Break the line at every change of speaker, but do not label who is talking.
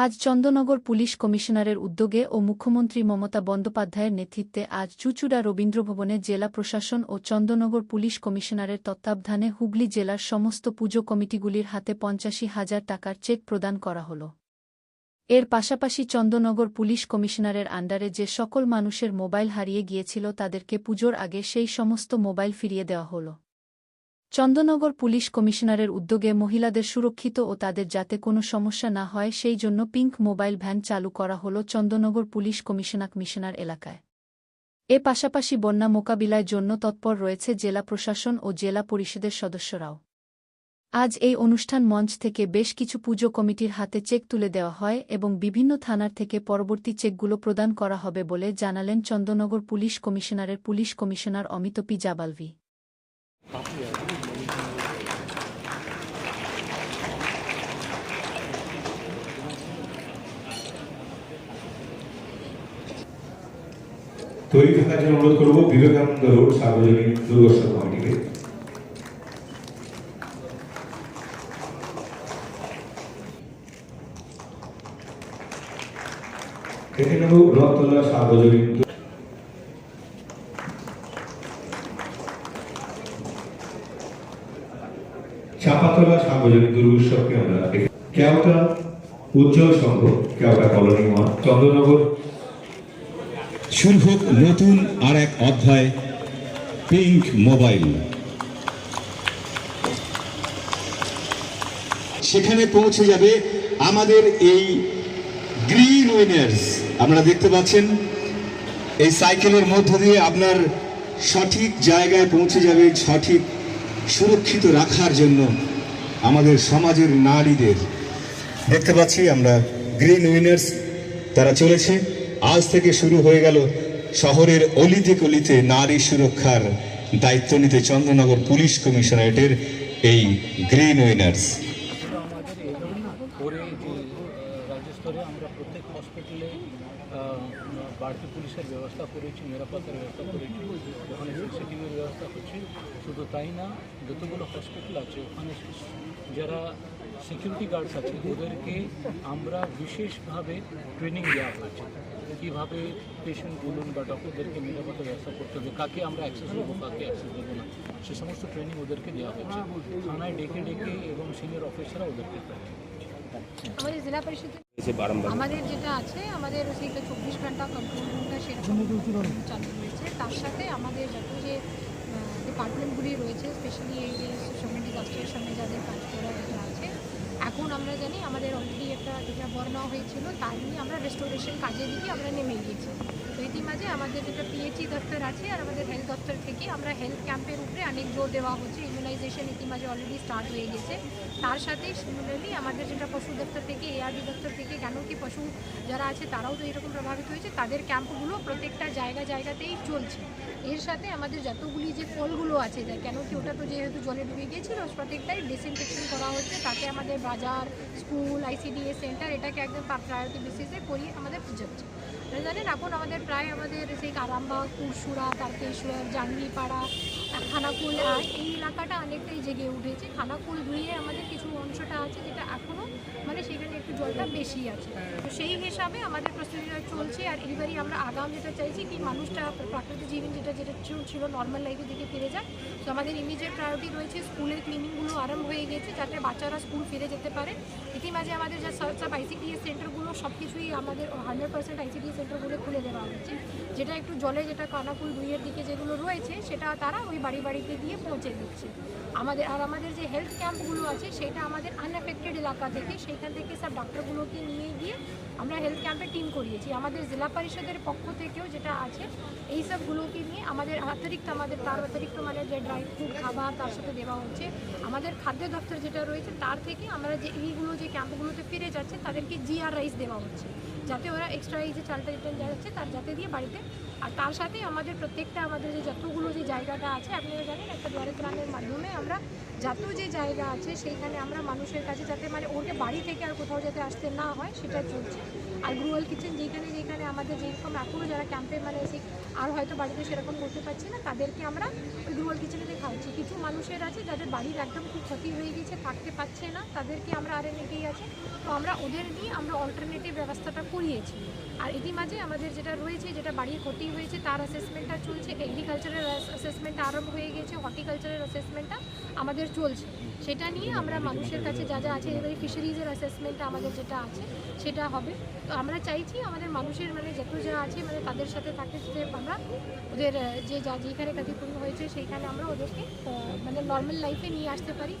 আজ চন্দননগর পুলিশ কমিশনারের উদ্যোগে ও মুখ্যমন্ত্রী মমতা বন্দ্যোপাধ্যায়ের নেতৃত্বে আজ চুঁচুড়া রবীন্দ্রভবনে জেলা প্রশাসন ও চন্দননগর পুলিশ কমিশনারের তত্ত্বাবধানে হুগলি জেলার সমস্ত পুজো কমিটিগুলির হাতে ৮৫,০০০ টাকার চেক প্রদান করা হল। এর পাশাপাশি চন্দননগর পুলিশ কমিশনারের আন্ডারে যে সকল মানুষের মোবাইল হারিয়ে গিয়েছিল তাদেরকে পুজোর আগে সেই সমস্ত মোবাইল ফিরিয়ে দেওয়া হল। চন্দননগর পুলিশ কমিশনারের উদ্যোগে মহিলাদের সুরক্ষিত ও তাদের যাতে কোনো সমস্যা না হয় সেই জন্য পিঙ্ক মোবাইল ভ্যান চালু করা হল চন্দননগর পুলিশ কমিশনার এলাকায়। এ পাশাপাশি বন্যা মোকাবিলার জন্য তৎপর রয়েছে জেলা প্রশাসন ও জেলা পরিষদের সদস্যরাও। আজ এই অনুষ্ঠান মঞ্চ থেকে বেশ কিছু পুজো কমিটির হাতে চেক তুলে দেওয়া হয় এবং বিভিন্ন থানার থেকে পরবর্তী চেকগুলো প্রদান করা হবে বলে জানালেন চন্দননগর পুলিশ কমিশনারের পুলিশ কমিশনার অমিত পি জাবালভি।
তৈরি থাকার জন্য অনুরোধ করব বিবেকানন্দ রোড সার্বজনীন দুর্গোৎসব কমিটিকে। দেখে নেব রথতলা সার্বজনীন চাপাতলা সার্বজনীন দুর্গোৎসবকে আমরা দেখি। কেওটা উজ্জ্বল সংঘ কেওটা কলোনি চন্দননগর।
শুরু হোক নতুন আর এক অধ্যায়, পিঙ্ক মোবাইল। সেখানে পৌঁছে যাবে আমাদের এই গ্রিন উইনার্স। আপনারা দেখতে পাচ্ছেন এই সাইকেলের মধ্য দিয়ে আপনার সঠিক জায়গায় পৌঁছে যাবে, সঠিক সুরক্ষিত রাখার জন্য আমাদের সমাজের নারীদের। দেখতে পাচ্ছি আমরা গ্রিন উইনার্স, তারা চলেছে। আজ থেকে শুরু হয়ে গেল শহরের অলিতে গলিতে নারী সুরক্ষার দায়িত্ব নিতে চন্দননগর পুলিশ কমিশনারেটের এই গ্রিন উইনার্স।
রাজ্য স্তরে আমরা প্রত্যেক হসপিটালে বাড়তি পুলিশের ব্যবস্থা করেছি, নিরাপত্তার ব্যবস্থা করেছি, ওখানে সিসিটিভির ব্যবস্থা করছি। শুধু তাই না, যতগুলো হসপিটাল আছে ওখানে যারা সিকিউরিটি গার্ডস আছে ওদেরকে আমরা বিশেষভাবে ট্রেনিং দেওয়া হয়েছে, কীভাবে পেশেন্ট বলুন বা ডক্টরদেরকে নিরাপত্তা ব্যবস্থা করতে হবে, কাকে আমরা অ্যাক্সেস দেবো কাকে অ্যাক্সেস দেবো না, সে সমস্ত ট্রেনিং ওদেরকে দেওয়া হয়েছে। থানায় ডেকে এবং সিনিয়র অফিসাররা ওদেরকে ট্রেনিং।
আমাদের জেলা পরিষদে আমাদের যেটা আছে, আমাদের সেইটা 24 ঘন্টা কন্ট্রোল রুমটা সেরকম চালু রয়েছে। তার সাথে আমাদের যত যে ডিপার্টমেন্টগুলি রয়েছে, স্পেশালি এই যে সোশ্যাল ডিজাস্টারের সামনে যাদের কাজ করা আছে, এখন আমরা জানি আমাদের অলরেডি একটা যেটা বর্ণনা হয়েছিল তার নিয়ে আমরা রেস্টোরেশন কাজের দিকে আমরা নেমে গিয়েছি। তো ইতিমাঝে আমাদের যেটা পিএইচই দপ্তর আছে আর আমাদের হেলথ দপ্তর থেকে আমরা হেলথ ক্যাম্পের উপরে অনেক জোর দেওয়া হচ্ছে। ইমিউনাইজেশন ইতিমাঝে অলরেডি স্টার্ট হয়ে গেছে। তার সাথে সিমিলারলি আমাদের যেটা পশু দপ্তর থেকে এআরডি দপ্তর থেকে, কেন কি পশু যারা আছে তারাও তো এরকম প্রভাবিত হয়েছে, তাদের ক্যাম্পগুলো প্রত্যেকটা জায়গাতেই চলছে। এর সাথে আমাদের যতগুলি যে ফলগুলো আছে, কেন কি ওটা তো যেহেতু জলে ডুবে গিয়েছিল, প্রত্যেকটাই ডিসইনফেকশন করা হচ্ছে, তাতে আমাদের বাজার, স্কুল, আইসিডিএস সেন্টার এটাকে একদম প্রায়োরিটি বেসিসে করিয়ে আমাদের যাচ্ছে। জানেন এখন আমাদের প্রায় আমাদের সেই আরামবাগ, পুরসুরা, তারকেশ্বর, জাঙ্গিপাড়া, খানাকুল এই এলাকাটা অনেকটাই জেগে উঠেছে। খানাকুল ধুয়ে আমাদের কিছু অংশটা আছে যেটা এখনও মানে সেখানে একটু জলটা বেশি আছে। তো সেই হিসাবে আমাদের প্রস্তুতিটা চলছে। আর এইবারই আমরা আগাম যেটা চাইছি কি মানুষটা প্রাকৃতিক জীবন যেটা ছিল নর্মাল লাইফের দিকে ফিরে যায়। তো আমাদের ইমিডিয়েট প্রায়োরিটি রয়েছে স্কুলের ক্লিনিংগুলো আরম্ভ হয়ে গেছে যাতে বাচ্চারা স্কুল ফিরে যেতে পারে। ইতিমাঝে আমাদের যা সব আইসিডিএস সেন্টারগুলো সব কিছুই আমাদের 100% আইসিডিএস সেন্টারগুলো খুলে দেওয়া হচ্ছে, যেটা একটু জলে যেটা খানাকুল দুইয়ের দিকে যেগুলো রয়েছে সেটা তারা ওই বাড়িতে দিয়ে পৌঁছে দিচ্ছে আমাদের। আর আমাদের যে হেলথ ক্যাম্পগুলো আছে সেটা আমাদের আনএফেক্টেড এলাকা থেকে, সেইখান থেকে সব ডাক্তারগুলোকে নিয়ে গিয়ে আমরা হেলথ ক্যাম্পে টিম করিয়েছি। আমাদের জেলা পরিষদের পক্ষ থেকেও যেটা আছে এই সবগুলোকে নিয়ে আমাদের তার অতিরিক্ত মানে যে ড্রাই ফ্রুট খাবার তার সাথে দেওয়া হচ্ছে। আমাদের খাদ্য দপ্তর যেটা রয়েছে তার থেকে আমরা যে এইগুলো যে ক্যাম্পগুলোতে ফিরে যাচ্ছে তাদেরকে জিআর রাইস দেওয়া হচ্ছে, যাতে ওরা এক্সট্রা এই যে চালটা রিটার্ন যাচ্ছে তার যাতে দিয়ে বাড়িতে। আর তার সাথে আমাদের প্রত্যেকটা আমাদের যে যতগুলো যে জায়গাটা আছে আপনারা জানেন একটা দ্বারে ত্রাণের মাধ্যমে আমরা যত যে জায়গা আছে সেইখানে আমরা মানুষের কাছে যাতে মানে ওকে বাড়ি থেকে আর কোথাও যাতে আসতে না হয় সেটা চলছে। আর গ্রুয়াল কিচেন যেখানে আমাদের যেরকম এখনও যারা ক্যাম্পে মানে আর হয়তো বাড়িতে সেরকম করতে পারছি না, তাদেরকে আমরা ওই গ্লোবাল কিচেনেতে খাওয়াচ্ছি। কিছু মানুষের আছে যাদের বাড়ির একদম খুব ক্ষতি হয়ে গেছে, থাকতে পারছে না, তাদেরকে আমরা অনেকেই আছে, তো আমরা ওদের নিয়ে আমরা অল্টারনেটিভ ব্যবস্থাটা করিয়েছি। আর এটি মাঝে আমাদের যেটা রয়েছে, যেটা বাড়ির ক্ষতি হয়েছে তার অ্যাসেসমেন্টটা চলছে, এগ্রিকালচারের অ্যাসেসমেন্টটা আরম্ভ হয়ে গেছে, হর্টিকালচারের অ্যাসেসমেন্টটা আমাদের চলছে। সেটা নিয়ে আমরা মানুষের কাছে যা যা আছে, এবারে ফিশারিজের অ্যাসেসমেন্টটা আমাদের যেটা আছে সেটা হবে। তো আমরা চাইছি আমাদের মানুষের মানে যত যা আছে মানে তাদের সাথে থাকে, যে আমরা ওদের যে যা যেখানে ক্ষতিপূর্ণ হয়েছে সেইখানে আমরা ওদেরকে মানে নর্মাল লাইফে নিয়ে আসতে পারি।